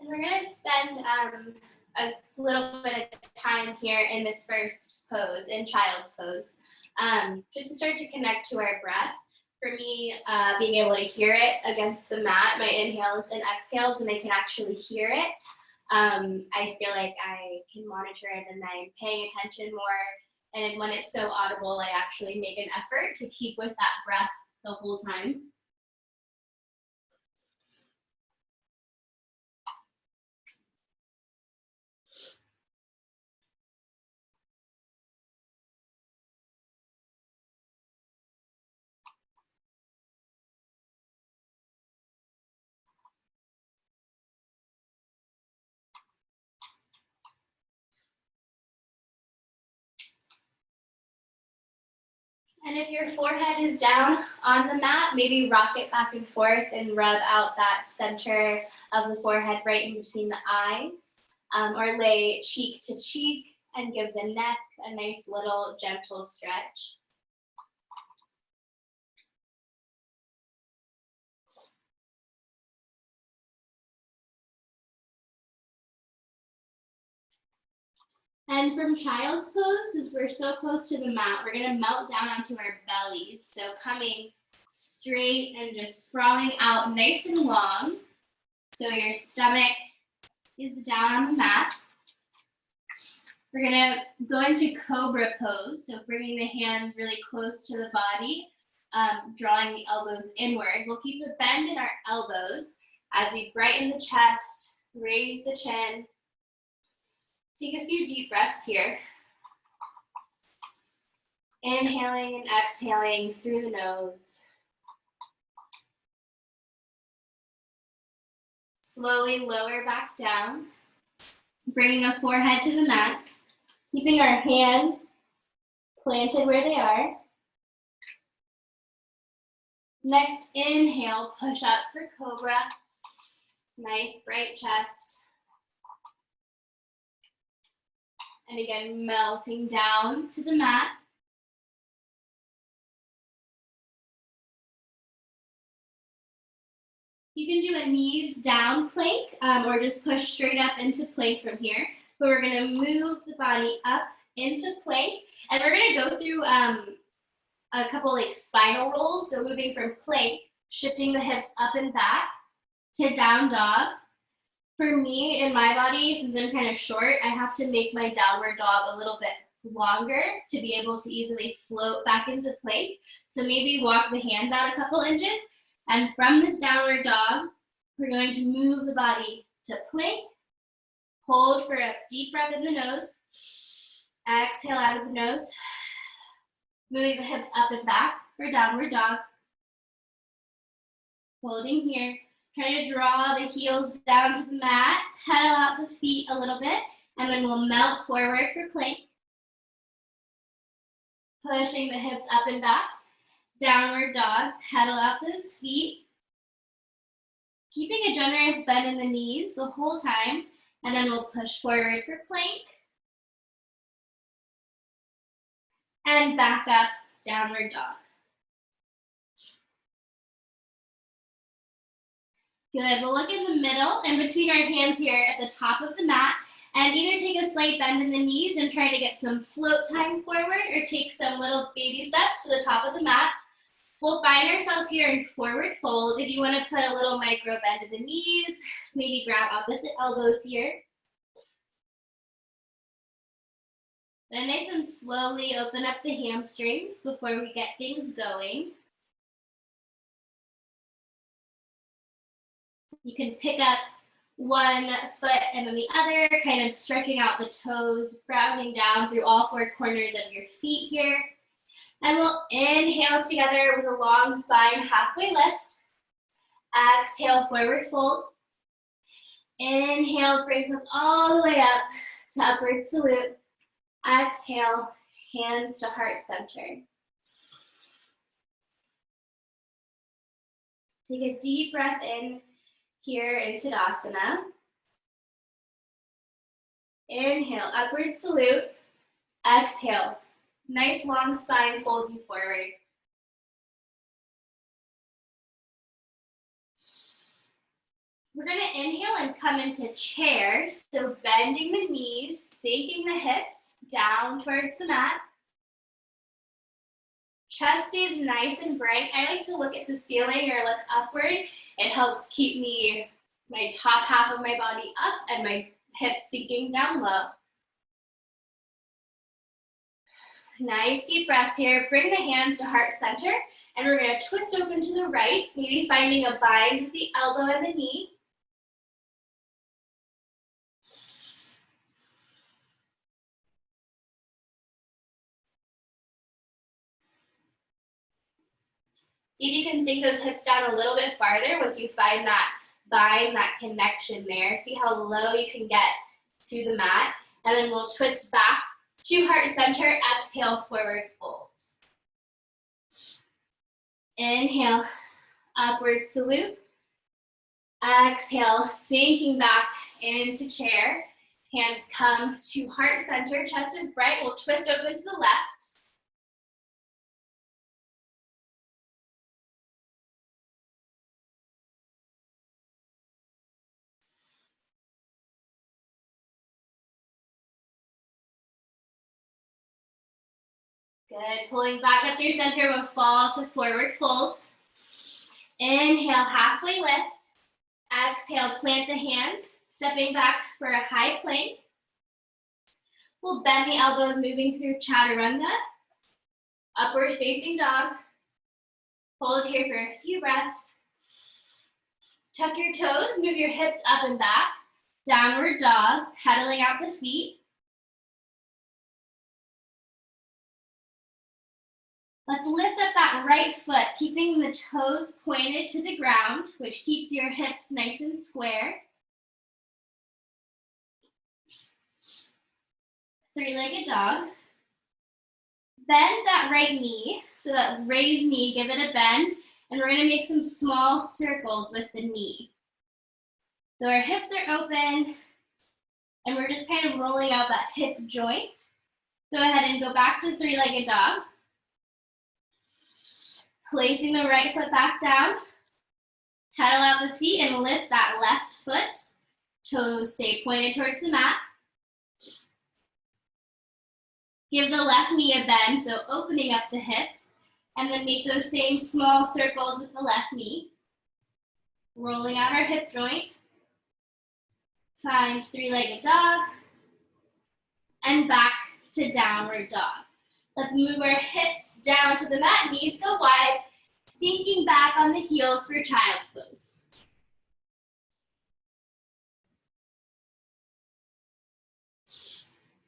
And we're going to spend a little bit of time here in this first pose, in child's pose, just to start to connect to our breath. For me, being able to hear it against the mat, my inhales and exhales, and I can actually hear it. I feel like I can monitor it and I'm paying attention more. And when it's so audible, I actually make an effort to keep with that breath the whole time. And if your forehead is down on the mat, maybe rock it back and forth and rub out that center of the forehead right in between the eyes, or lay cheek to cheek and give the neck a nice little gentle stretch. And from child's pose, since we're so close to the mat, we're going to melt down onto our bellies. So coming straight and just sprawling out nice and long. So your stomach is down on the mat. We're going to go into cobra pose. So bringing the hands really close to the body, drawing the elbows inward. We'll keep a bend in our elbows as we brighten the chest, raise the chin. Take a few deep breaths here. Inhaling and exhaling through the nose. Slowly lower back down, bringing the forehead to the mat, keeping our hands planted where they are. Next, inhale, push up for cobra. Nice bright chest. And again, melting down to the mat. You can do a knees down plank or just push straight up into plank from here. But we're going to move the body up into plank. And we're going to go through a couple like spinal rolls. So moving from plank, shifting the hips up and back to down dog. For me, in my body, since I'm kind of short, I have to make my downward dog a little bit longer to be able to easily float back into plank. So maybe walk the hands out a couple inches. And from this downward dog, we're going to move the body to plank. Hold for a deep breath in the nose. Exhale out of the nose. Moving the hips up and back for downward dog. Holding here. Try to draw the heels down to the mat, pedal out the feet a little bit, and then we'll melt forward for plank. Pushing the hips up and back, downward dog, pedal out those feet. Keeping a generous bend in the knees the whole time, and then we'll push forward for plank. And back up, downward dog. Good, we'll look in the middle and between our hands here at the top of the mat and either take a slight bend in the knees and try to get some float time forward or take some little baby steps to the top of the mat. We'll find ourselves here in forward fold. If you want to put a little micro bend in the knees, maybe grab opposite elbows here. Then nice and slowly open up the hamstrings before we get things going. You can pick up one foot and then the other, kind of stretching out the toes, grounding down through all four corners of your feet here. And we'll inhale together with a long spine, halfway lift. Exhale, forward fold. Inhale, brings us all the way up to upward salute. Exhale, hands to heart center. Take a deep breath in here in Tadasana. Inhale, upward salute. Exhale, nice long spine folds you forward. We're gonna inhale and come into chair. So bending the knees, sinking the hips down towards the mat. Chest stays nice and bright. I like to look at the ceiling or look upward. It helps keep my top half of my body up and my hips sinking down low. Nice deep breaths here. Bring the hands to heart center, and we're gonna twist open to the right, maybe finding a bind with the elbow and the knee. See if you can sink those hips down a little bit farther once you find that bind, that connection there. See how low you can get to the mat. And then we'll twist back to heart center, exhale, forward fold. Inhale, upward salute. Exhale, sinking back into chair. Hands come to heart center, chest is bright. We'll twist open to the left. Good, pulling back up through center, we'll fall to forward fold. Inhale, halfway lift. Exhale, plant the hands, stepping back for a high plank. We'll bend the elbows, moving through chaturanga. Upward facing dog. Hold here for a few breaths. Tuck your toes, move your hips up and back. Downward dog, pedaling out the feet. Let's lift up that right foot, keeping the toes pointed to the ground, which keeps your hips nice and square. Three-legged dog. Bend that right knee, so that raised knee, give it a bend, and we're gonna make some small circles with the knee. So our hips are open, and we're just kind of rolling out that hip joint. Go ahead and go back to three-legged dog. Placing the right foot back down, pedal out the feet and lift that left foot. Toes stay pointed towards the mat. Give the left knee a bend, so opening up the hips, and then make those same small circles with the left knee. Rolling out our hip joint. Find three-legged dog, and back to downward dog. Let's move our hips down to the mat, knees go wide, sinking back on the heels for child's pose.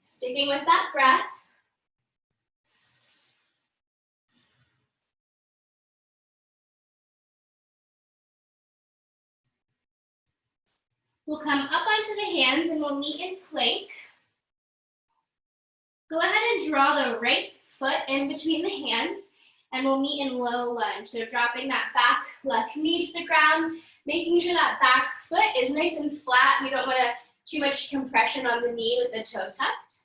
Sticking with that breath. We'll come up onto the hands and we'll meet in plank. Go ahead and draw the right foot in between the hands, and we'll meet in low lunge. So dropping that back left knee to the ground, making sure that back foot is nice and flat. We don't want too much compression on the knee with the toe tucked.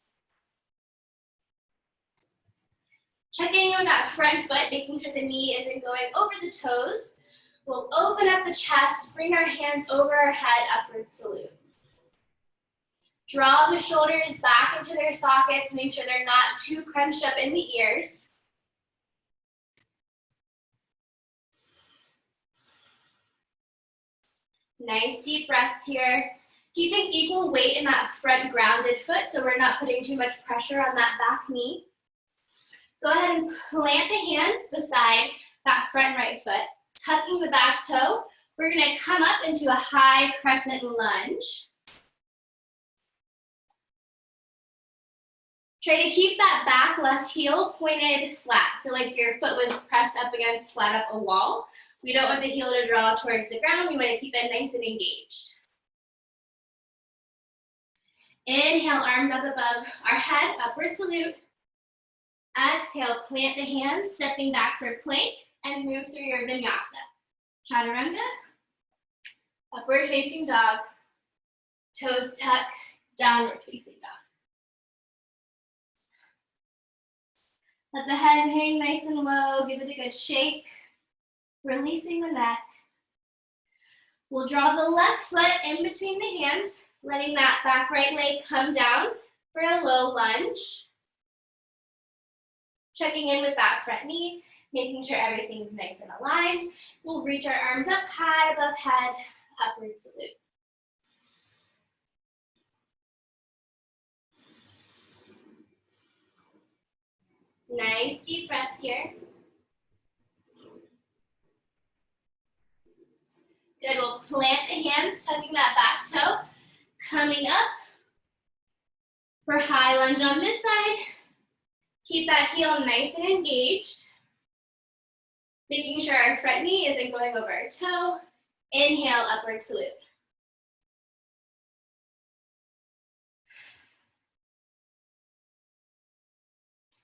Checking in with that front foot, making sure the knee isn't going over the toes. We'll open up the chest, bring our hands over our head, upward salute. Draw the shoulders back into their sockets, make sure they're not too crunched up in the ears. Nice deep breaths here. Keeping equal weight in that front grounded foot so we're not putting too much pressure on that back knee. Go ahead and plant the hands beside that front right foot, tucking the back toe. We're gonna come up into a high crescent lunge. Try to keep that back left heel pointed flat. So like your foot was pressed up against flat up a wall. We don't want the heel to draw towards the ground. We want to keep it nice and engaged. Inhale, arms up above our head, upward salute. Exhale, plant the hands, stepping back for plank, and move through your vinyasa. Chaturanga, upward facing dog, toes tuck, downward facing dog. Let the head hang nice and low, give it a good shake, releasing the neck. We'll draw the left foot in between the hands, letting that back right leg come down for a low lunge. Checking in with that front knee, making sure everything's nice and aligned. We'll reach our arms up high above head, upward salute. Nice deep breaths here. Good, we'll plant the hands, tucking that back toe, coming up for high lunge on this side. Keep that heel nice and engaged. Making sure our front knee isn't going over our toe. Inhale, upward salute.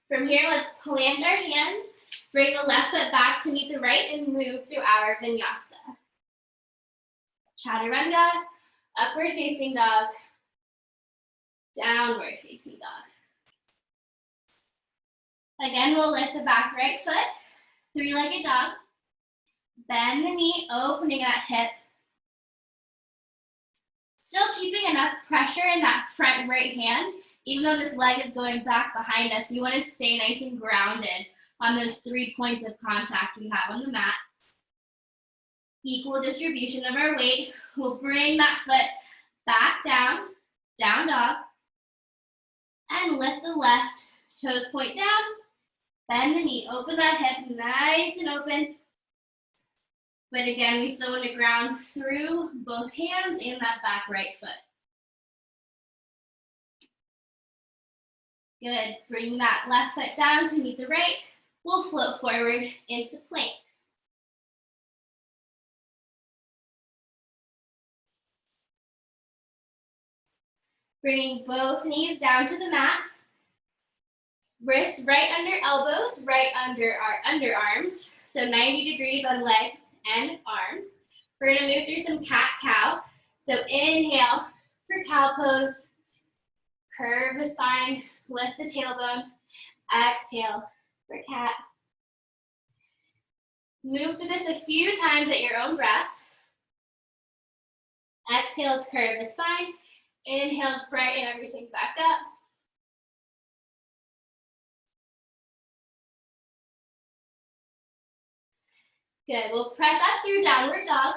From here, let's plant our hands, bring the left foot back to meet the right, and move through our vinyasa. Chaturanga, upward facing dog, downward facing dog. Again, we'll lift the back right foot, three-legged dog. Bend the knee, opening that hip. Still keeping enough pressure in that front right hand. Even though this leg is going back behind us, we want to stay nice and grounded on those 3 points of contact we have on the mat. Equal distribution of our weight. We'll bring that foot back down, down dog, and lift the left, toes point down, bend the knee, open that hip, nice and open. But again, we still want to ground through both hands and that back right foot. Good, bring that left foot down to meet the right. We'll float forward into plank. Bringing both knees down to the mat. Wrists right under elbows, right under our underarms. So 90 degrees on legs and arms. We're gonna move through some cat-cow. So inhale for cow pose. Curve the spine, lift the tailbone. Exhale for cat. Move through this a few times at your own breath. Exhales, curve the spine. Inhales, brighten everything back up. Good, we'll press up through downward dog.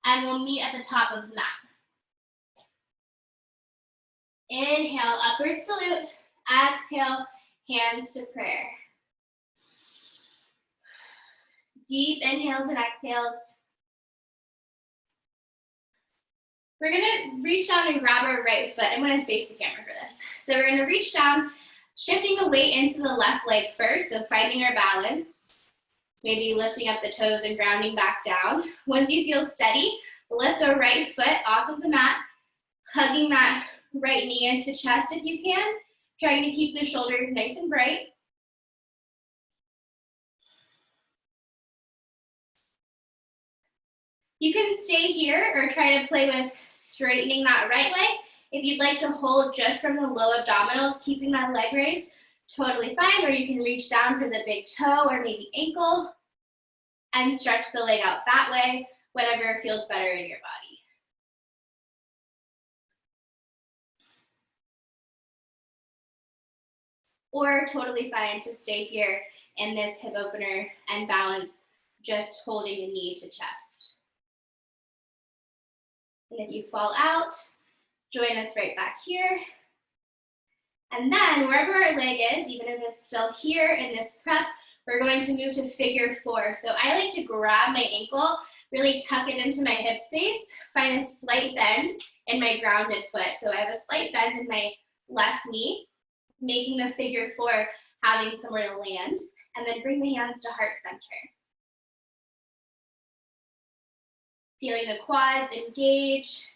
And we'll meet at the top of the mat. Inhale, upward salute. Exhale, hands to prayer. Deep inhales and exhales. We're gonna reach down and grab our right foot. I'm gonna face the camera for this. So we're gonna reach down, shifting the weight into the left leg first, so finding our balance. Maybe lifting up the toes and grounding back down. Once you feel steady, lift the right foot off of the mat, hugging that right knee into chest if you can, trying to keep the shoulders nice and bright. You can stay here or try to play with straightening that right leg. If you'd like to hold just from the low abdominals, keeping that leg raised, totally fine. Or you can reach down for the big toe or maybe ankle and stretch the leg out that way, whatever feels better in your body. Or totally fine to stay here in this hip opener and balance, just holding the knee to chest. And if you fall out, join us right back here. And then wherever our leg is, even if it's still here in this prep, we're going to move to figure four. So I like to grab my ankle, really tuck it into my hip space, find a slight bend in my grounded foot. So I have a slight bend in my left knee, making the figure four, having somewhere to land, and then bring the hands to heart center. Feeling the quads engage.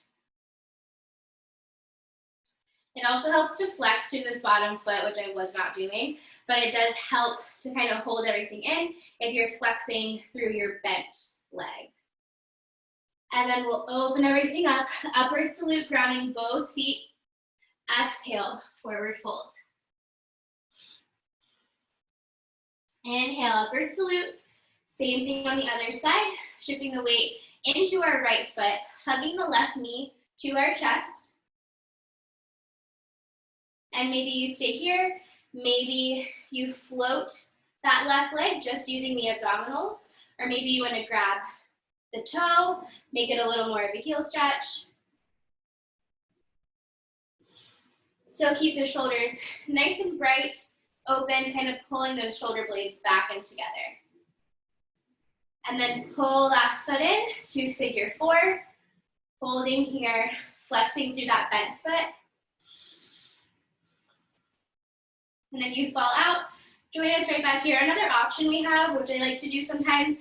It also helps to flex through this bottom foot, which I was not doing, but it does help to kind of hold everything in if you're flexing through your bent leg. And then we'll open everything up, upward salute, grounding both feet. Exhale, forward fold. Inhale, upward salute. Same thing on the other side. shifting the weight into our right foot, hugging the left knee to our chest. And maybe you stay here, maybe you float that left leg just using the abdominals, or maybe you want to grab the toe, make it a little more of a heel stretch. Still keep the shoulders nice and bright, open, kind of pulling those shoulder blades back and together. And then pull that foot in to figure four, holding here, flexing through that bent foot. And if you fall out, join us right back here. Another option we have, which I like to do sometimes,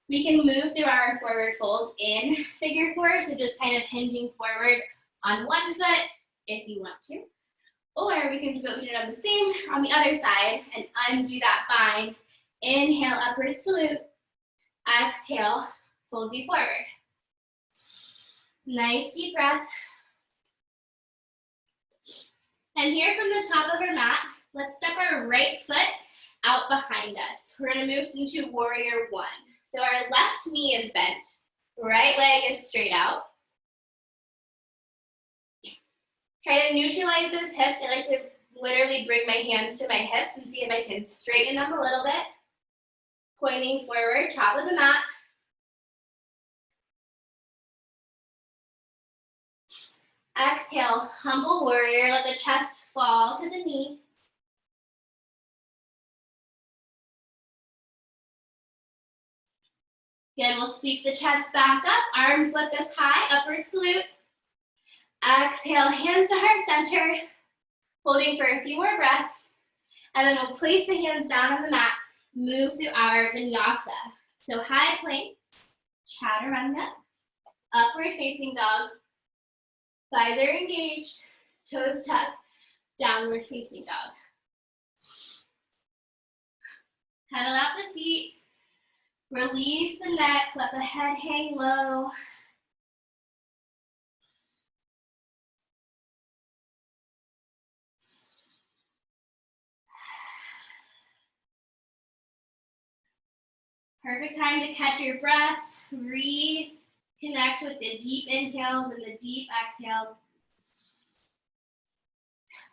we can move through our forward fold in figure four, so just kind of hinging forward on one foot if you want to. Or we can do the same on the other side and undo that bind. Inhale, upward salute. Exhale, fold you forward. Nice deep breath. And here from the top of our mat, let's step our right foot out behind us. We're gonna move into warrior one. So our left knee is bent, right leg is straight out. Try to neutralize those hips. I like to literally bring my hands to my hips and see if I can straighten them a little bit. Pointing forward, top of the mat. Exhale, humble warrior. Let the chest fall to the knee. Good, we'll sweep the chest back up. Arms lift us high, upward salute. Exhale, hands to heart center. Holding for a few more breaths. And then we'll place the hands down on the mat. Move through our vinyasa. So high plank, chaturanga, upward facing dog. Thighs are engaged, toes tucked, downward facing dog. Pedal out the feet. Release the neck, let the head hang low. Perfect time to catch your breath. Reconnect with the deep inhales and the deep exhales.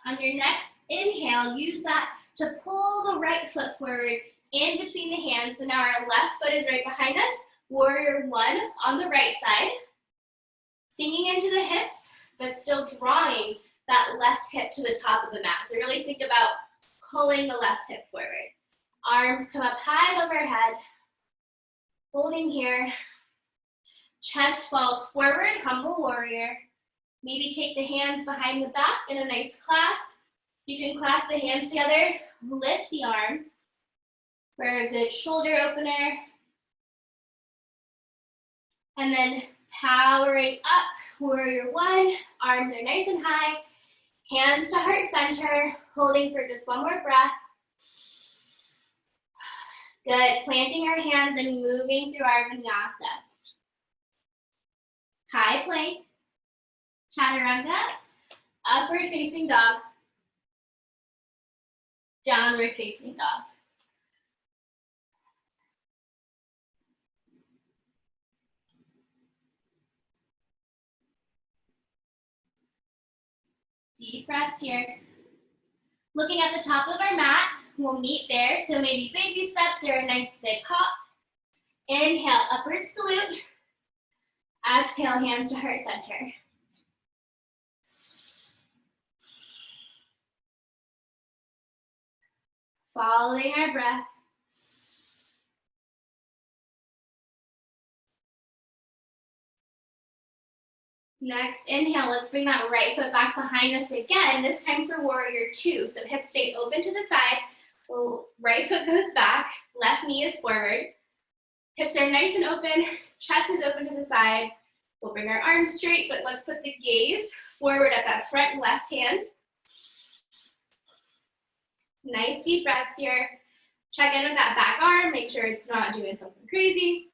On your next inhale, use that to pull the right foot forward in between the hands. So now our left foot is right behind us. Warrior one on the right side. Sinking into the hips, but still drawing that left hip to the top of the mat. So really think about pulling the left hip forward. Arms come up high above our head. Holding here. Chest falls forward, humble warrior. Maybe take the hands behind the back in a nice clasp. You can clasp the hands together, lift the arms for a good shoulder opener. And then powering up, warrior one. Arms are nice and high. Hands to heart center, holding for just one more breath. Good, planting our hands and moving through our vinyasa. High plank, chaturanga, upward facing dog, downward facing dog. Deep breaths here. Looking at the top of our mat, we'll meet there. So maybe baby steps or a nice big hop. Inhale, upward salute. Exhale, hands to heart center. Following our breath. Next, inhale, let's bring that right foot back behind us again, this time for warrior two. So hips stay open to the side, right foot goes back, left knee is forward. Hips are nice and open, chest is open to the side. We'll bring our arms straight, but let's put the gaze forward at that front left hand. Nice deep breaths here. Check in with that back arm, make sure it's not doing something crazy.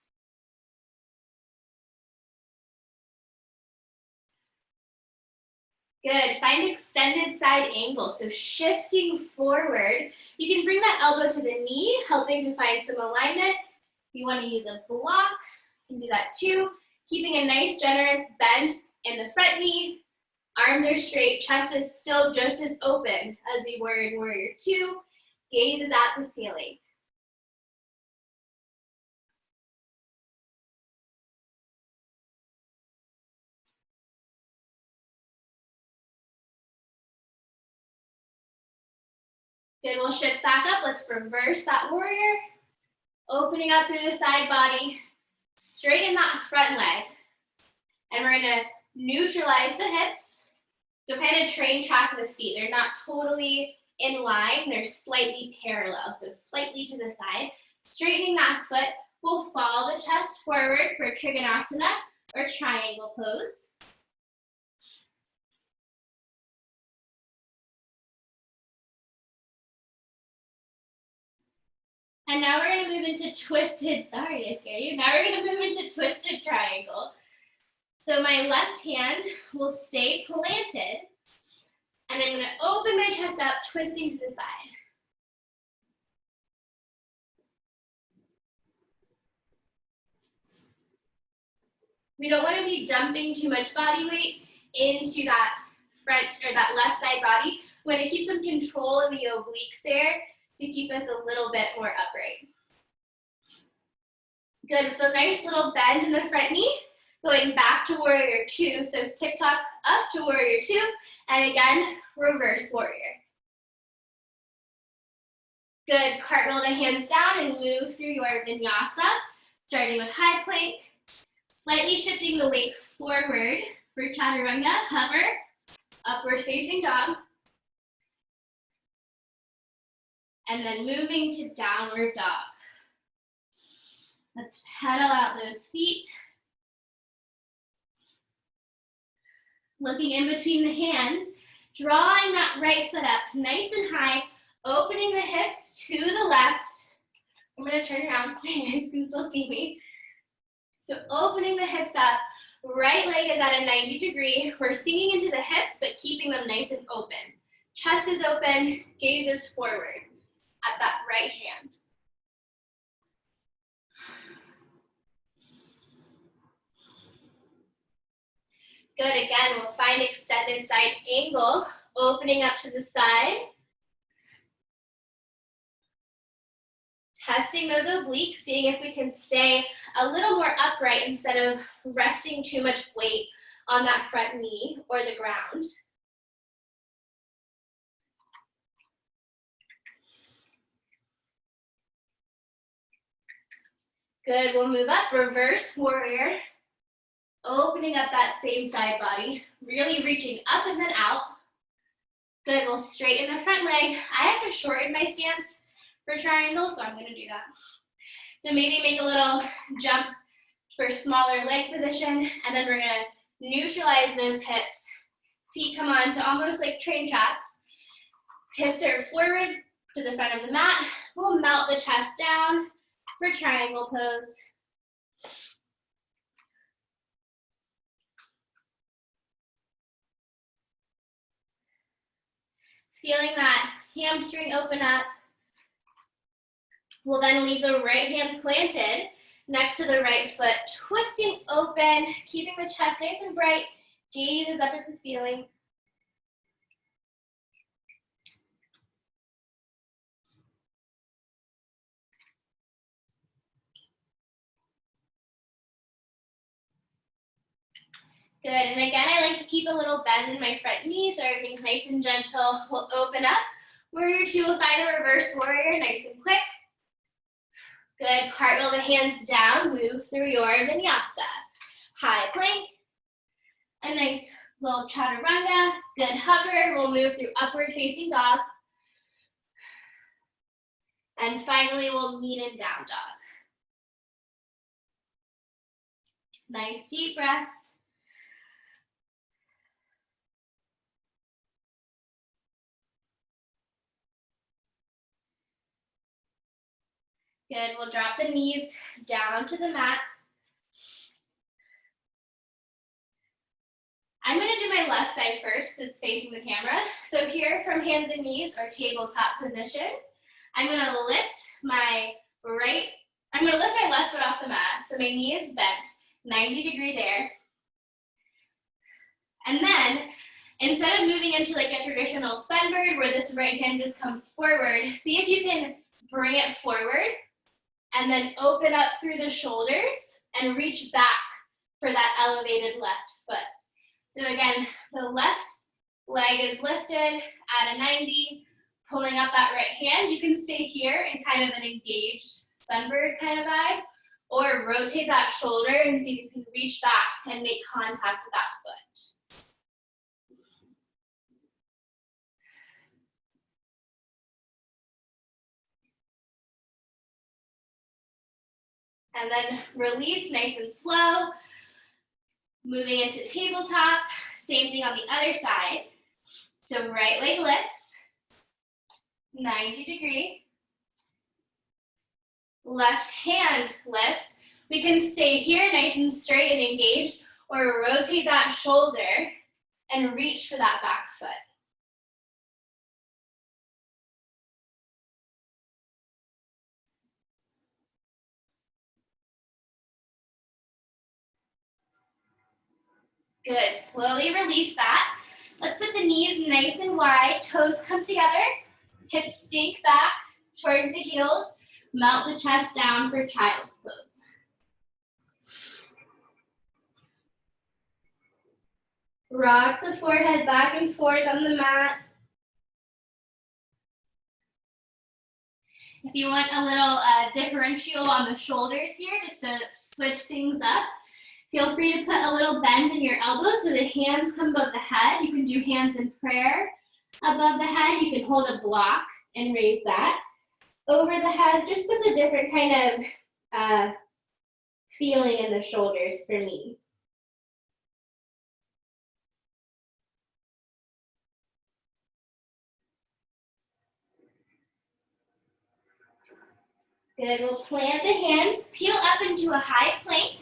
Good, find extended side angle. So shifting forward, you can bring that elbow to the knee, helping to find some alignment. If you want to use a block, You can do that too. Keeping a nice generous bend in the front knee. Arms are straight, chest is still just as open as we were in warrior two. Gaze is at the ceiling. Good, we'll shift back up. Let's reverse that warrior. Opening up through the side body. Straighten that front leg. And we're gonna neutralize the hips. So kind of train track the feet. They're not totally in line, they're slightly parallel. So slightly to the side. Straightening that foot, we'll fall the chest forward for Trikonasana or triangle pose. And now we're gonna move into twisted, sorry to scare you. Now we're gonna move into twisted triangle. So my left hand will stay planted, and I'm gonna open my chest up, twisting to the side. We don't wanna be dumping too much body weight into that front or that left side body. We wanna keep some control in the obliques there to keep us a little bit more upright. Good, with a nice little bend in the front knee, going back to warrior two. So tick-tock up to warrior two, and again, reverse warrior. Good, cartwheel the hands down and move through your vinyasa, starting with high plank, slightly shifting the weight forward for chaturanga, hover, upward facing dog, and then moving to downward dog. Let's pedal out those feet. Looking in between the hands, drawing that right foot up nice and high, opening the hips to the left. I'm gonna turn around so you guys can still see me. So opening the hips up, right leg is at a 90-degree. We're sinking into the hips, but keeping them nice and open. Chest is open, gaze is forward at that right hand. Good, again, we'll find extended side angle, opening up to the side. Testing those obliques, seeing if we can stay a little more upright instead of resting too much weight on that front knee or the ground. Good, we'll move up, reverse warrior. Opening up that same side body, really reaching up and then out. Good, we'll straighten the front leg. I have to shorten my stance for triangle, so I'm gonna do that. So maybe make a little jump for smaller leg position, and then we're gonna neutralize those hips. Feet come on to almost like train tracks. Hips are forward to the front of the mat. We'll melt the chest down for triangle pose. Feeling that hamstring open up. We'll then leave the right hand planted next to the right foot, twisting open, keeping the chest nice and bright, gaze is up at the ceiling. Good, and again, I like to keep a little bend in my front knee so everything's nice and gentle. We'll open up. Warrior two will find a reverse warrior, nice and quick. Good, cartwheel the hands down, move through your vinyasa. High plank, a nice little chaturanga. Good hover, we'll move through upward facing dog. And finally, we'll meet in down dog. Nice deep breaths. Good, we'll drop the knees down to the mat. I'm gonna do my left side first because it's facing the camera. So here from hands and knees or tabletop position, I'm gonna lift my right I'm gonna lift my left foot off the mat, so my knee is bent, 90-degree there. And then, instead of moving into like a traditional sunbird where this right hand just comes forward, see if you can bring it forward and then open up through the shoulders and reach back for that elevated left foot. So again, the left leg is lifted at a 90, pulling up that right hand. You can stay here in kind of an engaged sunbird kind of vibe, or rotate that shoulder and see if you can reach back and make contact with that foot. And then release nice and slow. Moving into tabletop, same thing on the other side. So right leg lifts, 90-degree. Left hand lifts. We can stay here nice and straight and engaged, or rotate that shoulder and reach for that back foot. Good, slowly release that. Let's put the knees nice and wide, toes come together, hips sink back towards the heels, melt the chest down for child's pose. Rock the forehead back and forth on the mat. If you want a little differential on the shoulders here, just to switch things up, feel free to put a little bend in your elbows so the hands come above the head. You can do hands in prayer above the head. You can hold a block and raise that over the head. Just puts a different kind of feeling in the shoulders for me. Good, we'll plant the hands, peel up into a high plank.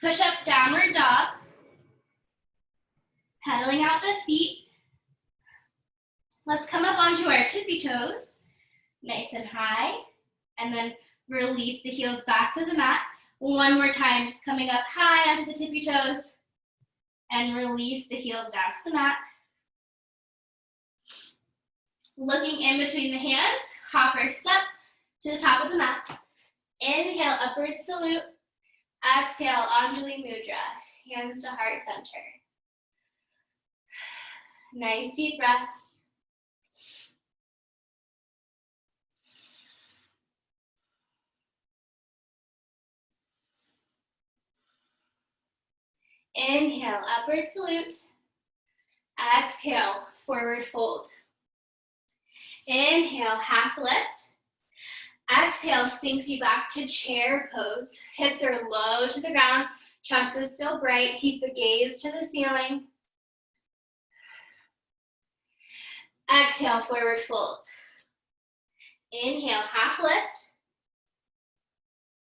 Push up, downward dog. Pedaling out the feet. Let's come up onto our tippy toes, nice and high, and then release the heels back to the mat. One more time, coming up high onto the tippy toes, and release the heels down to the mat. Looking in between the hands, hopper step to the top of the mat. Inhale, upward salute. Exhale, Anjali Mudra, hands to heart center. Nice deep breaths. Inhale, upward salute. Exhale, forward fold. Inhale, half lift. Exhale, sinks you back to chair pose. Hips are low to the ground. Chest is still bright. Keep the gaze to the ceiling. Exhale, forward fold. Inhale, half lift.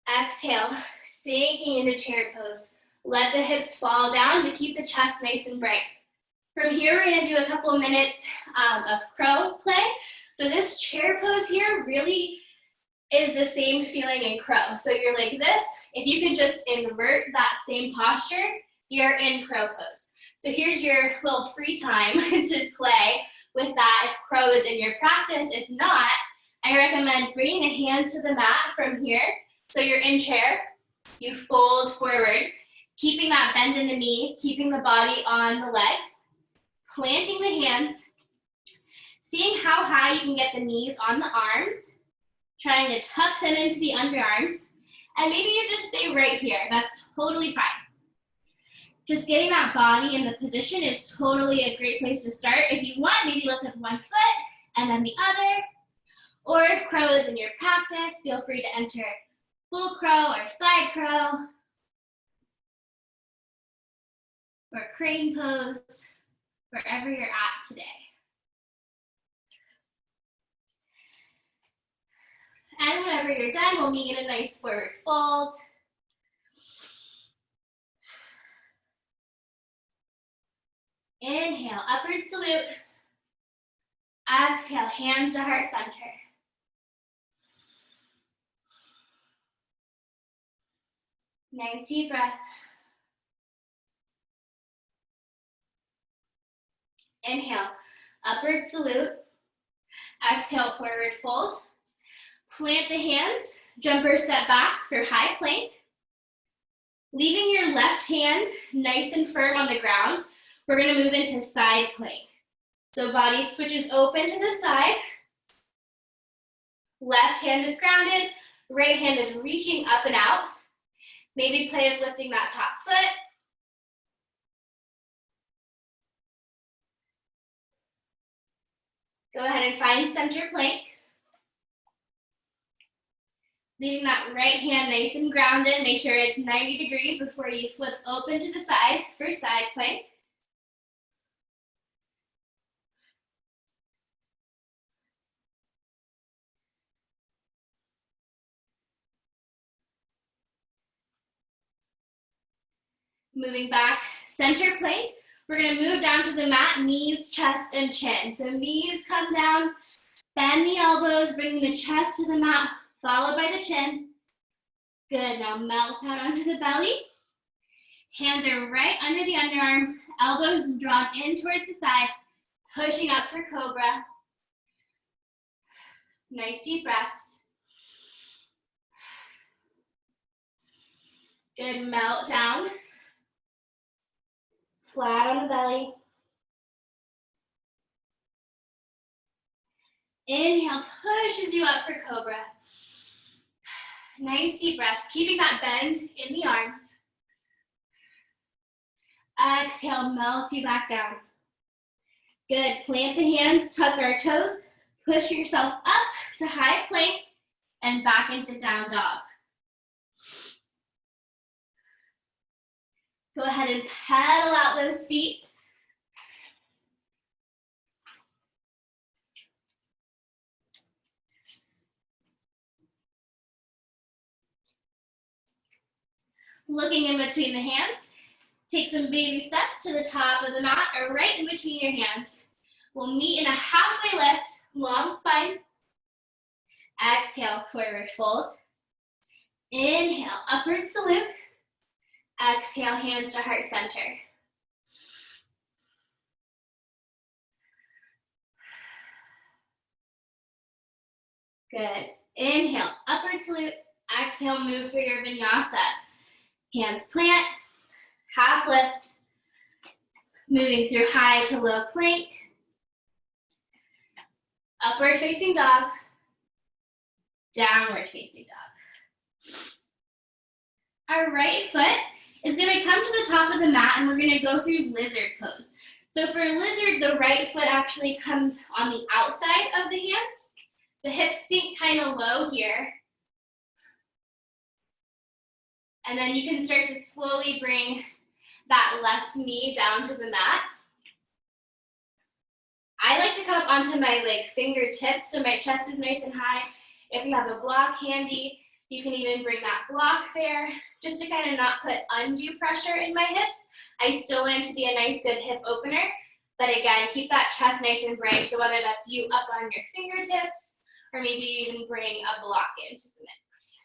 Exhale, sinking into chair pose. Let the hips fall down to keep the chest nice and bright. From here, we're gonna do a couple of minutes of crow play. So this chair pose here really is the same feeling in crow. So you're like this. If you could just invert that same posture, you're in crow pose. So here's your little free time to play with that if crow is in your practice. If not, I recommend bringing the hands to the mat from here. So you're in chair, you fold forward, keeping that bend in the knee, keeping the body on the legs, planting the hands, seeing how high you can get the knees on the arms, trying to tuck them into the underarms, and maybe you just stay right here. That's totally fine. Just getting that body in the position is totally a great place to start. If you want, maybe lift up one foot and then the other. Or if crow is in your practice, feel free to enter full crow or side crow, or crane pose, wherever you're at today. And whenever you're done, we'll meet in a nice forward fold. Inhale, upward salute. Exhale, hands to heart center. Nice deep breath. Inhale, upward salute. Exhale, forward fold. Plant the hands, jumper step back for high plank. Leaving your left hand nice and firm on the ground, we're gonna move into side plank. So body switches open to the side. Left hand is grounded, right hand is reaching up and out. Maybe play with lifting that top foot. Go ahead and find center plank. Leaving that right hand nice and grounded. Make sure it's 90 degrees before you flip open to the side for side plank. Moving back, center plank. We're gonna move down to the mat, knees, chest, and chin. So knees come down, bend the elbows, bringing the chest to the mat, followed by the chin. Good, now melt out onto the belly. Hands are right under the underarms, elbows drawn in towards the sides, pushing up for cobra. Nice deep breaths. Good, melt down. Flat on the belly. Inhale, pushes you up for cobra. Nice deep breaths, keeping that bend in the arms. Exhale, melt you back down. Good, plant the hands, tuck our toes, push yourself up to high plank and back into down dog. Go ahead and pedal out those feet. Looking in between the hands, take some baby steps to the top of the mat or right in between your hands. We'll meet in a halfway lift, long spine. Exhale, forward fold. Inhale, upward salute. Exhale, hands to heart center. Good. Inhale, upward salute. Exhale, move through your vinyasa. Hands plant, half lift, moving through high to low plank, upward facing dog, downward facing dog. Our right foot is gonna come to the top of the mat and we're gonna go through lizard pose. So for lizard, the right foot actually comes on the outside of the hands. The hips sink kind of low here. And then you can start to slowly bring that left knee down to the mat. I like to come up onto my fingertips so my chest is nice and high. If you have a block handy, you can even bring that block there just to kind of not put undue pressure in my hips. I still want it to be a nice good hip opener, but again, keep that chest nice and bright. So whether that's you up on your fingertips or maybe you even bring a block into the mix.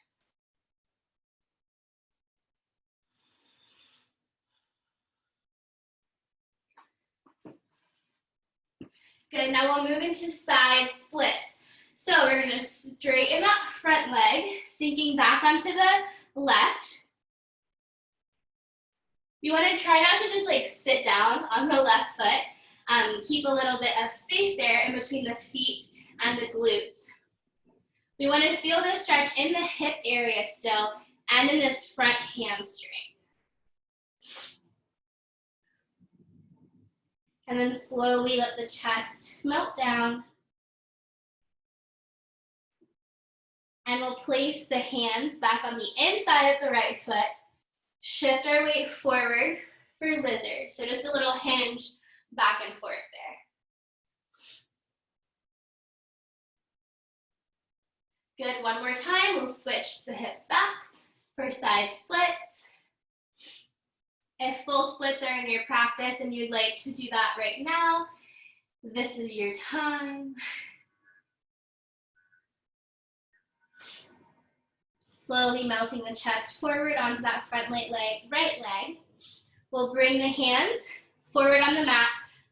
Good, now we'll move into side splits. So we're gonna straighten that front leg, sinking back onto the left. You wanna try not to just sit down on the left foot. Keep a little bit of space there in between the feet and the glutes. We wanna feel this stretch in the hip area still and in this front hamstring. And then slowly let the chest melt down. And we'll place the hands back on the inside of the right foot. Shift our weight forward for lizard. So just a little hinge back and forth there. Good, one more time. We'll switch the hips back for side splits. If full splits are in your practice and you'd like to do that right now, This is your time. Slowly melting the chest forward onto that front right leg. We'll bring the hands forward on the mat,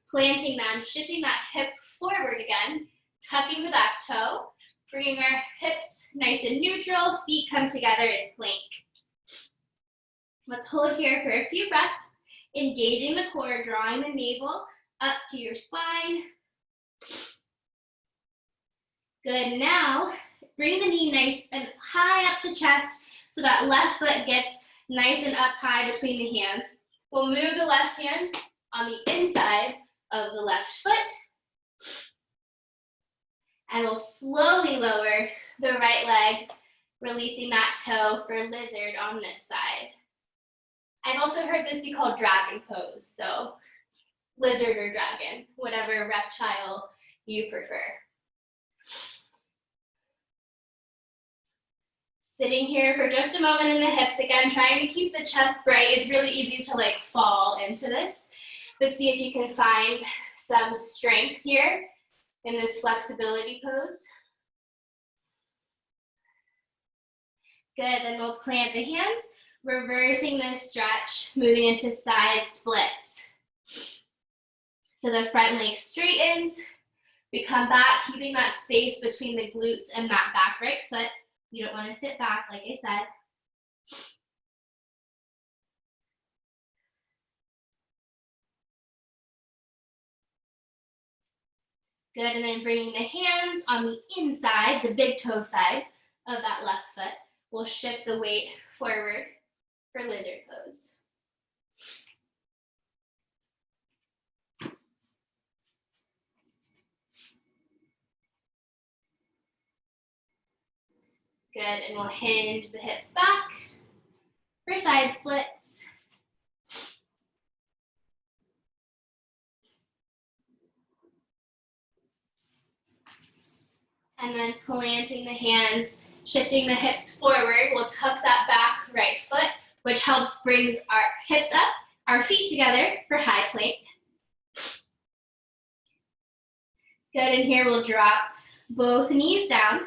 planting them, shifting that hip forward again, tucking the back toe, bringing our hips nice and neutral, feet come together in plank. Let's hold here for a few breaths, engaging the core, drawing the navel up to your spine. Good, now bring the knee nice and high up to chest so that left foot gets nice and up high between the hands. We'll move the left hand on the inside of the left foot. And we'll slowly lower the right leg, releasing that toe for lizard on this side. I've also heard this be called dragon pose, so lizard or dragon, whatever reptile you prefer. Sitting here for just a moment in the hips, again, trying to keep the chest bright. It's really easy to like fall into this, but see if you can find some strength here in this flexibility pose. Good, then we'll plant the hands, reversing this stretch, moving into side splits. So the front leg straightens, we come back, keeping that space between the glutes and that back right foot. You don't want to sit back, like I said. Good, and then bringing the hands on the inside, the big toe side of that left foot. We'll shift the weight forward for lizard pose. Good, and we'll hinge the hips back for side splits. And then planting the hands, shifting the hips forward. We'll tuck that back right foot, which helps brings our hips up, our feet together for high plank. Good, and here we'll drop both knees down,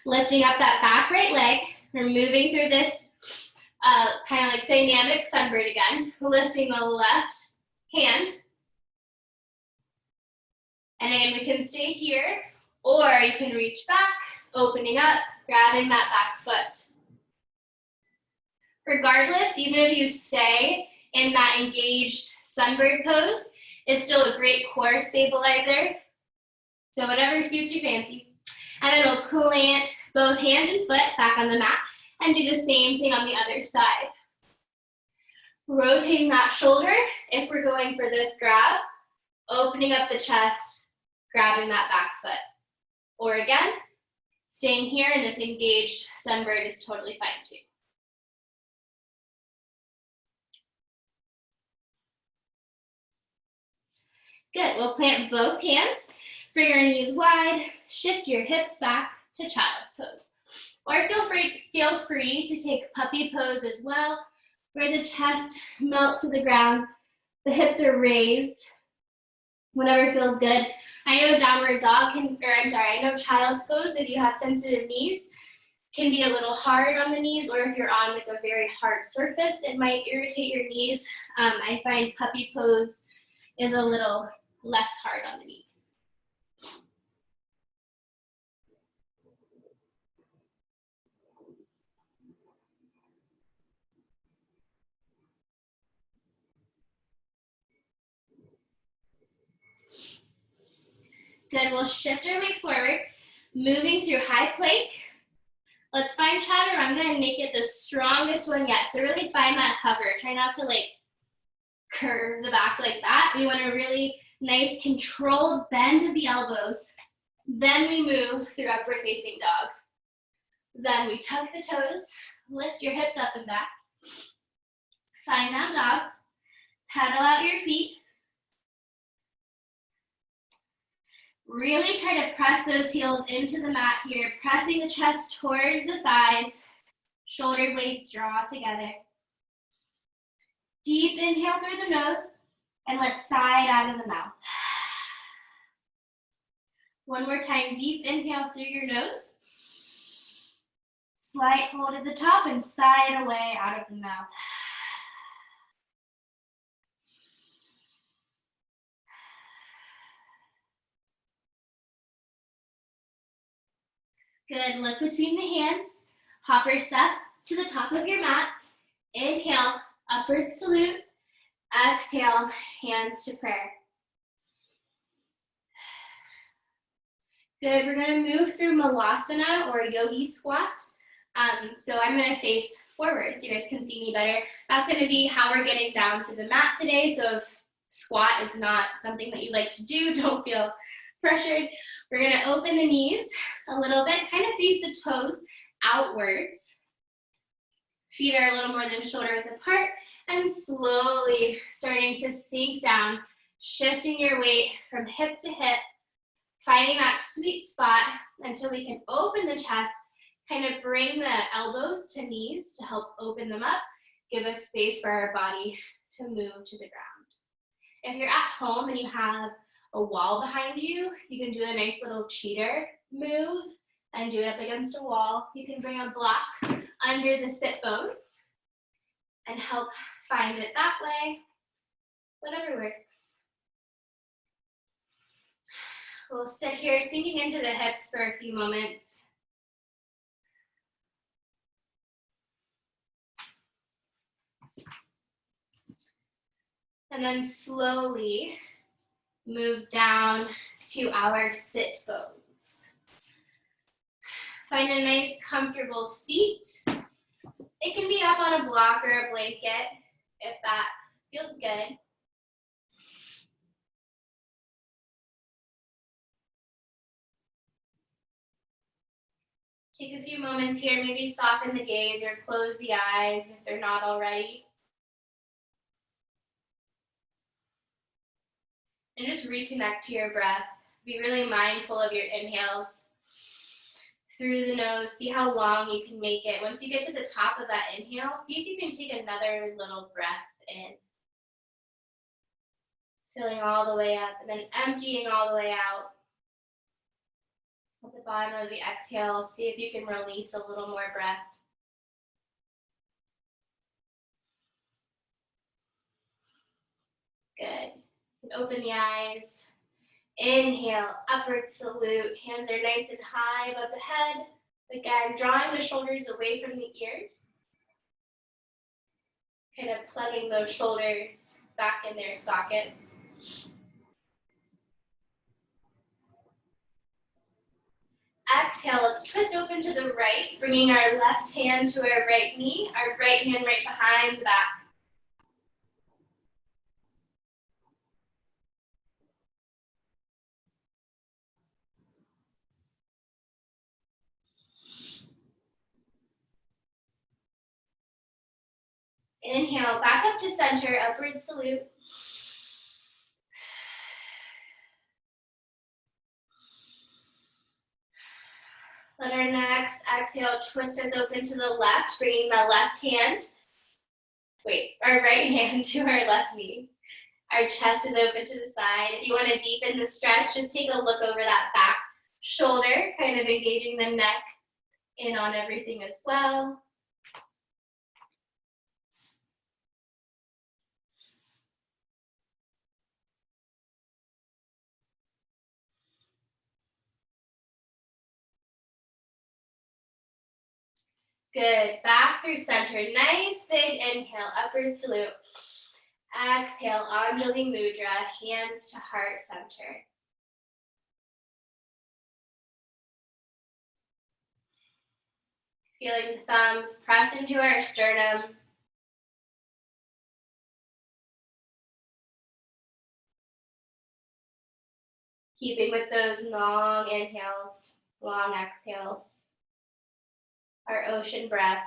lifting up that back right leg. We're moving through this kind of like dynamic sunbird again, lifting the left hand. And again, we can stay here, or you can reach back, opening up, grabbing that back foot. Regardless, even if you stay in that engaged sunbird pose, it's still a great core stabilizer. So whatever suits your fancy. And then we'll plant both hand and foot back on the mat and do the same thing on the other side. Rotating that shoulder if we're going for this grab, opening up the chest, grabbing that back foot. Or again, staying here in this engaged sunbird is totally fine too. Good, we'll plant both hands, bring your knees wide, shift your hips back to child's pose. Or feel free to take puppy pose as well, where the chest melts to the ground, the hips are raised, whatever feels good. I know downward dog I know child's pose, if you have sensitive knees, can be a little hard on the knees, or if you're on like a very hard surface, it might irritate your knees. I find puppy pose is a little less hard on the knees. Good, we'll shift our weight forward, moving through high plank. Let's find chaturanga and make it the strongest one yet. So really find that hover. Try not to like curve the back like that. We want a really nice controlled bend of the elbows. Then we move through upward facing dog. Then we tuck the toes, lift your hips up and back. Find that dog. Pedal out your feet. Really try to press those heels into the mat here, pressing the chest towards the thighs. Shoulder blades draw together. Deep inhale through the nose, and let's sigh it out of the mouth. One more time, deep inhale through your nose. Slight hold at the top and sigh it away out of the mouth. Good, look between the hands. Hopper step to the top of your mat. Inhale, upward salute. Exhale, hands to prayer. Good, we're gonna move through Malasana or Yogi squat. So I'm gonna face forward so you guys can see me better. That's gonna be how we're getting down to the mat today. So if squat is not something that you like to do, don't feel pressured. We're gonna open the knees a little bit, kind of face the toes outwards. Feet are a little more than shoulder width apart, and slowly starting to sink down, shifting your weight from hip to hip, finding that sweet spot until we can open the chest, kind of bring the elbows to knees to help open them up, give us space for our body to move to the ground. If you're at home and you have a wall behind you, you can do a nice little cheater move and do it up against a wall. You can bring a block under the sit bones and help find it that way, whatever works. We'll sit here sinking into the hips for a few moments. And then slowly move down to our sit bones. Find a nice comfortable seat. It can be up on a block or a blanket if that feels good. Take a few moments here, maybe soften the gaze or close the eyes if they're not already. And just reconnect to your breath. Be really mindful of your inhales through the nose. See how long you can make it. Once you get to the top of that inhale, see if you can take another little breath in. Filling all the way up and then emptying all the way out. At the bottom of the exhale, see if you can release a little more breath. Good. And open the eyes. Inhale, upward salute. Hands are nice and high above the head. Again, drawing the shoulders away from the ears. Kind of plugging those shoulders back in their sockets. Exhale, let's twist open to the right, bringing our left hand to our right knee, our right hand right behind the back. Inhale, back up to center, upward salute. Let our next exhale twist us open to the left, bringing the left hand, our right hand to our left knee. Our chest is open to the side. If you want to deepen the stretch, just take a look over that back shoulder, kind of engaging the neck in on everything as well. Good, back through center. Nice big inhale, upward salute. Exhale, Anjali Mudra, hands to heart center. Feeling the thumbs press into our sternum. Keeping with those long inhales, long exhales. Our ocean breath.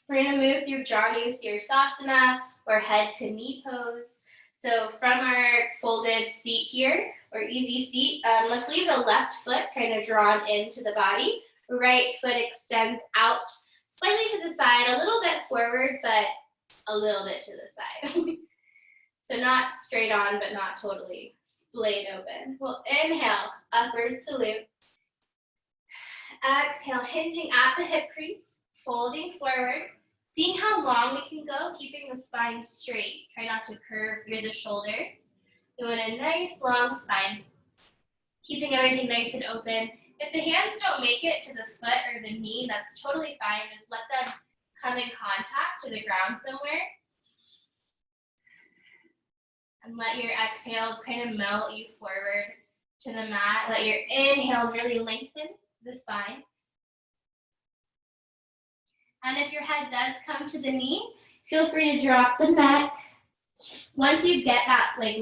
We're going to move through Janu Sirsasana or head to knee pose. So from our folded seat here, or easy seat, let's leave the left foot kind of drawn into the body. Right foot extends out slightly to the side, a little bit forward, but a little bit to the side. So not straight on, but not totally splayed open. We'll inhale, upward salute. Exhale, hinging at the hip crease, folding forward. Seeing how long we can go, keeping the spine straight. Try not to curve through the shoulders. We want a nice long spine. Keeping everything nice and open. If the hands don't make it to the foot or the knee, that's totally fine. Just let them come in contact to the ground somewhere. And let your exhales kind of melt you forward to the mat. Let your inhales really lengthen the spine. And if your head does come to the knee, feel free to drop the neck. Once you get that like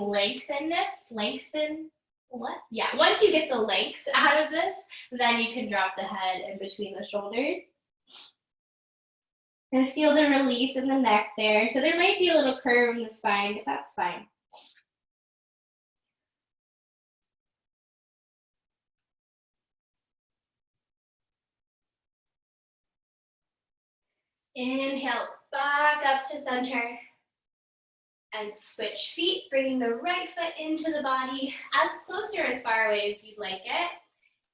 once you get the length out of this, then you can drop the head in between the shoulders. And feel the release in the neck there. So there might be a little curve in the spine, but that's fine. Inhale, back up to center. And switch feet, bringing the right foot into the body as close or as far away as you'd like it.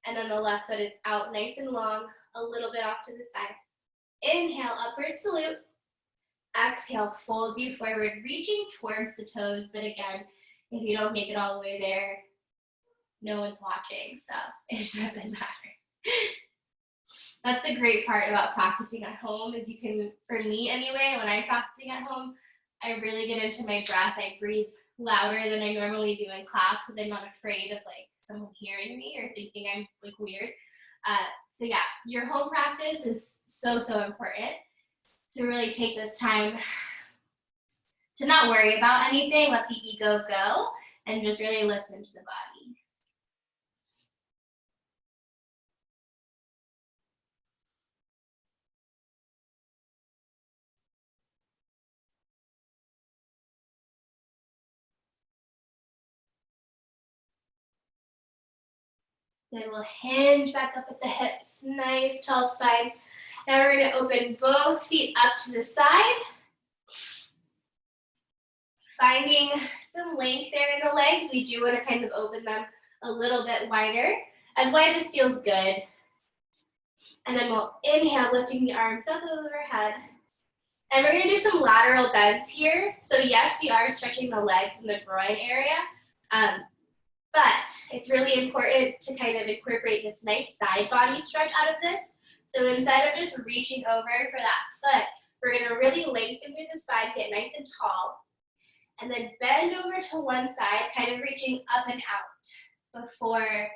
And then the left foot is out nice and long, a little bit off to the side. Inhale, upward salute. Exhale, fold you forward, reaching towards the toes. But again, if you don't make it all the way there, no one's watching, so it doesn't matter. That's the great part about practicing at home is you can, for me anyway, when I'm practicing at home, I really get into my breath. I breathe louder than I normally do in class because I'm not afraid of like someone hearing me or thinking I'm like weird. So yeah, your home practice is so important to really take this time to not worry about anything, let the ego go, and just really listen to the body. Then we'll hinge back up at the hips, nice tall spine. Now we're going to open both feet up to the side. Finding some length there in the legs. We do want to kind of open them a little bit wider, as wide as feels good. And then we'll inhale, lifting the arms up overhead. And we're going to do some lateral bends here. So yes, we are stretching the legs and the groin area, but it's really important to kind of incorporate this nice side body stretch out of this. So instead of just reaching over for that foot, we're going to really lengthen through the spine, get nice and tall, and then bend over to one side, kind of reaching up and out before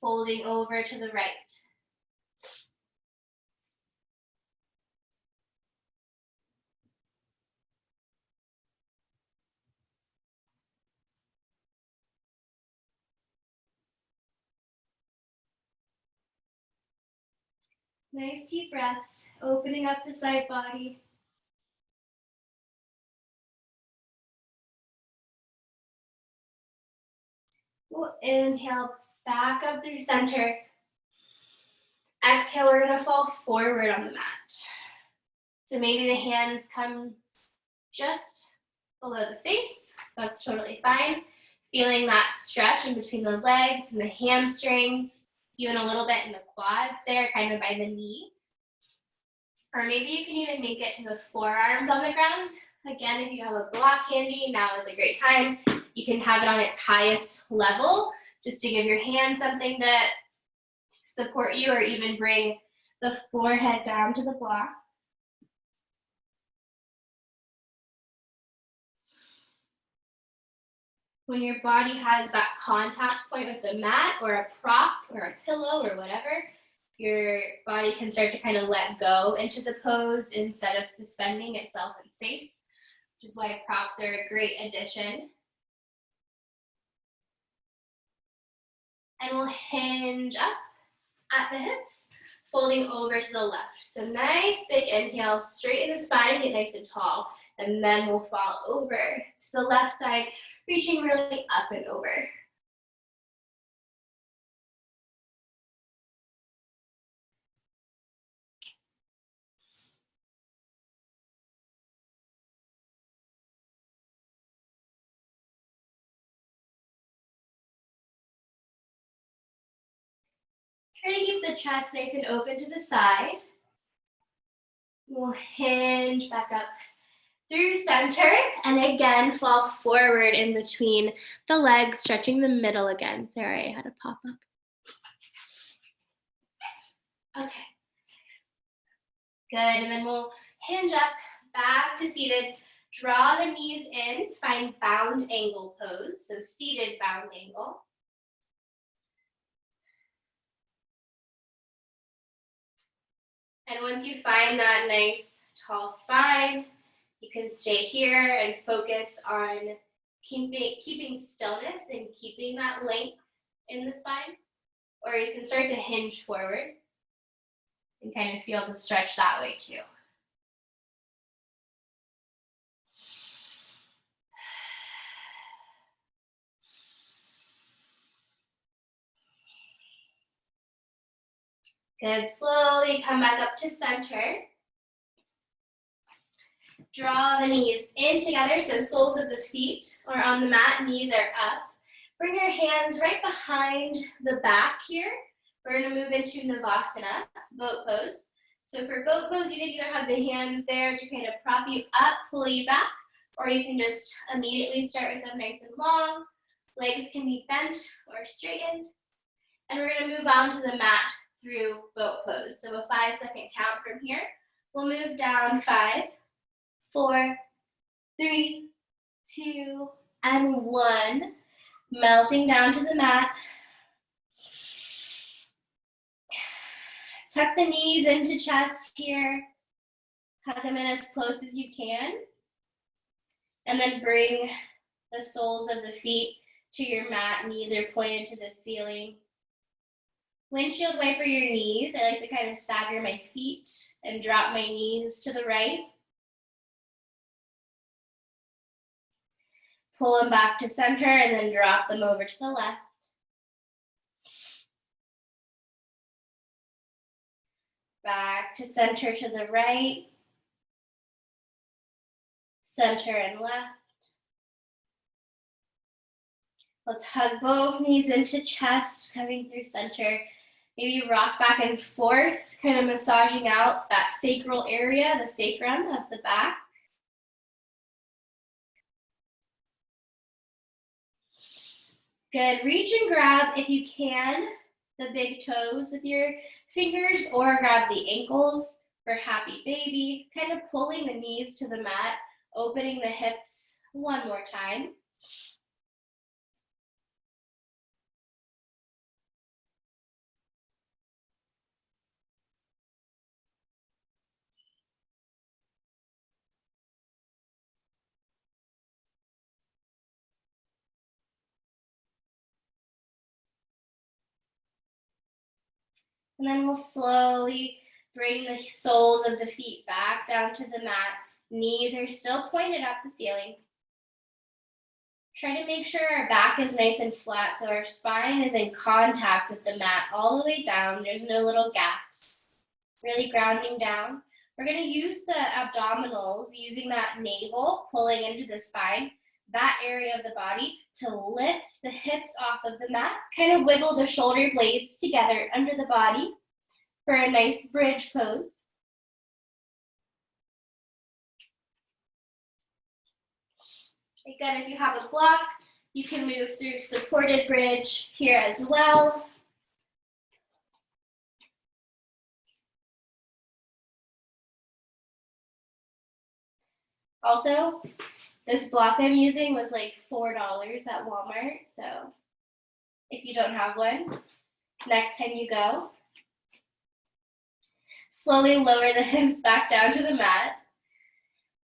folding over to the right. Nice deep breaths, opening up the side body. We'll inhale, back up through center. Exhale, we're gonna fall forward on the mat. So maybe the hands come just below the face. That's totally fine. Feeling that stretch in between the legs and the hamstrings, even a little bit in the quads there, kind of by the knee. Or maybe you can even make it to the forearms on the ground. Again, if you have a block handy, now is a great time. You can have it on its highest level, just to give your hand something to support you, or even bring the forehead down to the block. When your body has that contact point with the mat or a prop or a pillow or whatever, your body can start to kind of let go into the pose instead of suspending itself in space, which is why props are a great addition. And we'll hinge up at the hips, folding over to the left. So nice big inhale, straighten the spine, get nice and tall, and then we'll fall over to the left side, reaching really up and over. We're gonna keep the chest nice and open to the side. We'll hinge back up through center, and again, fall forward in between the legs, stretching the middle again. Sorry, I had a pop up. Okay. Good, and then we'll hinge up, back to seated. Draw the knees in, find bound angle pose, so seated bound angle. And once you find that nice tall spine, you can stay here and focus on keeping stillness and keeping that length in the spine. Or you can start to hinge forward and kind of feel the stretch that way too. Good, slowly come back up to center. Draw the knees in together, so soles of the feet are on the mat, knees are up. Bring your hands right behind the back here. We're gonna move into Navasana, boat pose. So for boat pose, you can either have the hands there to kind of prop you up, pull you back, or you can just immediately start with them nice and long. Legs can be bent or straightened. And we're gonna move on to the mat through boat pose. So a 5-second count from here. We'll move down 5, 4, 3, 2, and 1. Melting down to the mat. Tuck the knees into chest here. Hug them in as close as you can. And then bring the soles of the feet to your mat. Knees are pointed to the ceiling. Windshield wiper your knees. I like to kind of stagger my feet and drop my knees to the right. Pull them back to center and then drop them over to the left. Back to center to the right. Center and left. Let's hug both knees into chest, coming through center. Maybe rock back and forth, kind of massaging out that sacral area, the sacrum of the back. Good, reach and grab, if you can, the big toes with your fingers, or grab the ankles for happy baby, kind of pulling the knees to the mat, opening the hips one more time. And then we'll slowly bring the soles of the feet back down to the mat. Knees are still pointed at the ceiling. Try to make sure our back is nice and flat so our spine is in contact with the mat all the way down. There's no little gaps. Really grounding down. We're going to use the abdominals, using that navel, pulling into the spine, that area of the body, to lift the hips off of the mat. Kind of wiggle the shoulder blades together under the body for a nice bridge pose. Again, if you have a block, you can move through supported bridge here as well. Also, this block I'm using was like $4 at Walmart, so if you don't have one, next time you go, slowly lower the hips back down to the mat.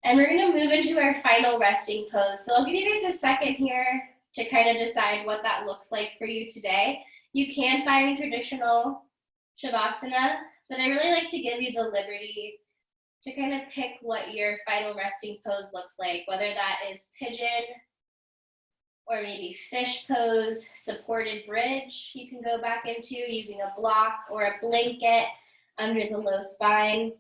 And we're gonna move into our final resting pose. So I'll give you guys a second here to kind of decide what that looks like for you today. You can find traditional Shavasana, but I really like to give you the liberty to kind of pick what your final resting pose looks like, whether that is pigeon or maybe fish pose, supported bridge you can go back into using a block or a blanket under the low spine.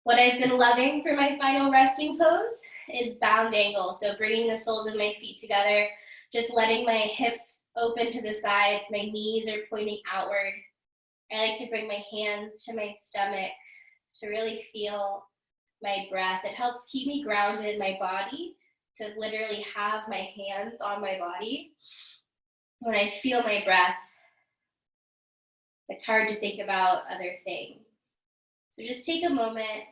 What I've been loving for my final resting pose is bound angle. So bringing the soles of my feet together, Just letting my hips open to the sides, my knees are pointing outward. I like to bring my hands to my stomach to really feel my breath. It helps keep me grounded in my body, to literally have my hands on my body. When I feel my breath, it's hard to think about other things. So just take a moment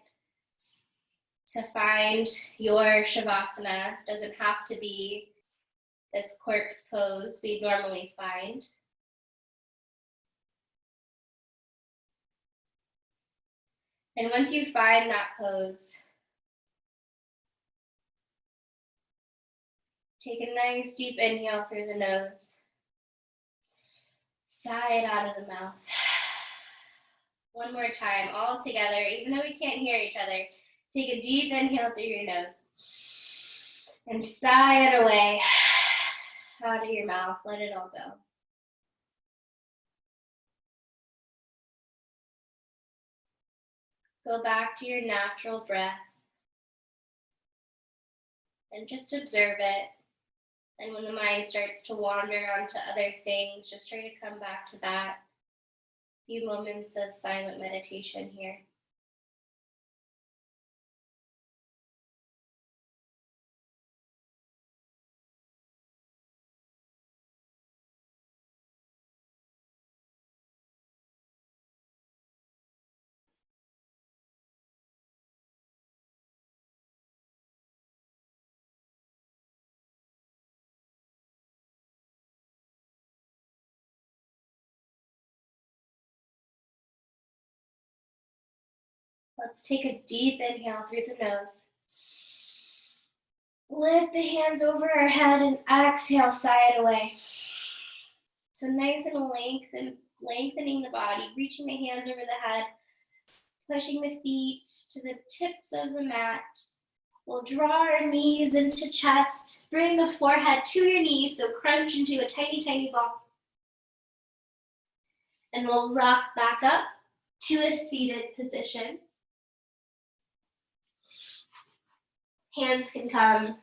to find your Shavasana. It doesn't have to be this corpse pose we normally find. And once you find that pose, take a nice deep inhale through the nose. Sigh it out of the mouth. One more time, all together, even though we can't hear each other. Take a deep inhale through your nose. And sigh it away out of your mouth. Let it all go. Go back to your natural breath and just observe it. And when the mind starts to wander onto other things, just try to come back to that. A few moments of silent meditation here. Let's take a deep inhale through the nose. Lift the hands over our head and exhale, sigh it away. So nice and lengthening the body, reaching the hands over the head, pushing the feet to the tips of the mat. We'll draw our knees into chest, bring the forehead to your knees, so crunch into a tiny, tiny ball. And we'll rock back up to a seated position. Hands can come